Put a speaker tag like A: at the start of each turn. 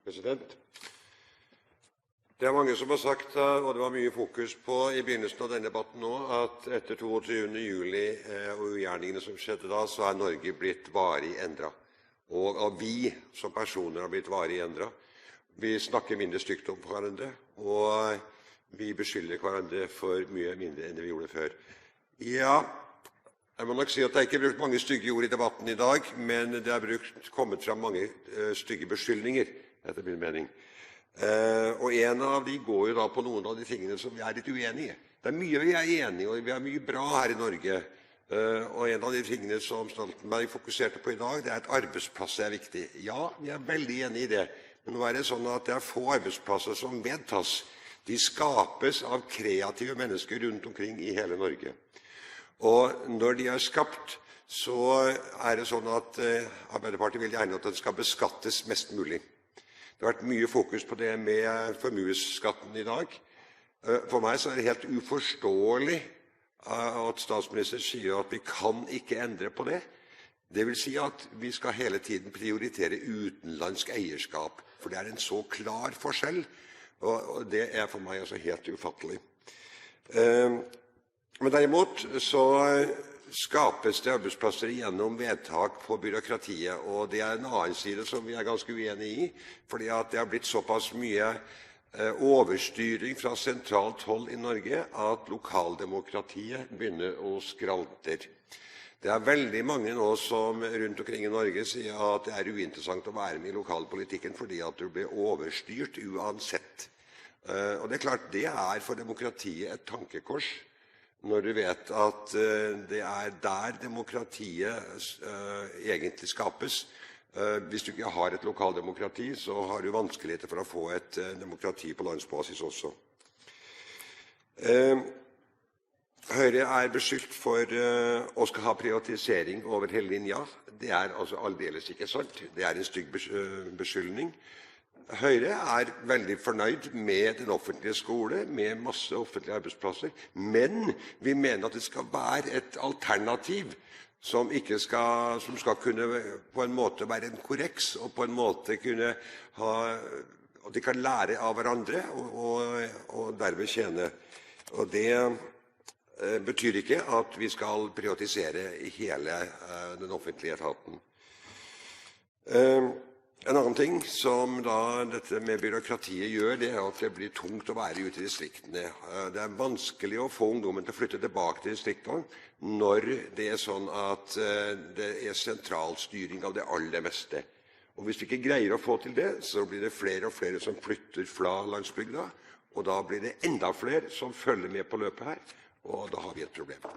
A: President. Det er mange som har sagt, og det var mye fokus på i begynnelsen av denne debatten nå, at etter 22. juli og ugjerningene som skjedde da, så er Norge blitt varig endret. Og vi som personer har blitt varig endret. Vi snakker mindre stygt om hverandre, og vi beskylder hverandre for mye mindre enn vi gjorde før. Ja, jeg må nok si at det er ikke brukt mange stygge ord i debatten i dag, men det er kommet frem mange stygge beskyldninger, etter min mening. Og en av de går jo da på noen av de tingene som vi er litt uenige i. Det er mye vi er enige, og vi har mye bra her i Norge. Og en av de tingene som Stoltenberg fokuserte på i dag, det er at arbeidsplasser er viktig. Ja, vi er veldig enige i det. Men nå er det sånn at det er få arbeidsplasser som vedtas. De skapes av kreative mennesker rundt omkring i hele Norge. Og når de er skapt, så er det sånn at Arbeiderpartiet vil gjerne at den skal beskattes mest mulig. Det har vært mye fokus på det med formuesskatten i dag. For meg så er det helt uforståelig at statsministeren sier at vi kan ikke endre på det. Det vil si at vi skal hele tiden prioritere utenlandsk eierskap, for det er en så klar forskjell, og det er for meg altså helt ufattelig. Men derimot så skapes det arbeidsplasser gjennom vedtak på byråkratiet, og det er en annen side som vi er ganske uenige i, fordi at det har blitt såpass mye overstyring fra sentralt hold i Norge at lokaldemokratiet begynner å skralter. Det er veldig mange nå som rundt omkring i Norge sier at det er uinteressant å være med i lokalpolitikken fordi at du blir overstyrt uansett. Og det er klart, det er for demokratiet et tankekors, når du vet at det er der demokratiet egentlig skapes. Hvis du ikke har et lokaldemokrati, så har du vanskeligheter for å få et demokrati på landsbasis også. Høyre er beskyldt for å skal ha privatisering over hele linja. Det er altså aldeles ikke sant. Det er en stygg beskyldning. Høyre er veldig fornøyd med den offentlige skole, med masse offentlige arbeidsplasser, men vi mener at det skal være et alternativ som skal kunne på en måte være en korreks, og på en måte kunne ha, at de kan lære av hverandre og derved tjene. Og det betyr ikke at vi skal privatisere hele den offentlige etaten. En annen ting som da dette med byråkratiet gjør, det er at det blir tungt å være ute i distriktene. Det er vanskelig å få ungdommen til å flytte tilbake til distriktene når det er sånn at det er sentralstyring av det aller meste. Og hvis vi ikke greier å få til det, så blir det flere og flere som flytter fra landsbygda, og da blir det enda flere som følger med på løpet her, og da har vi et problem.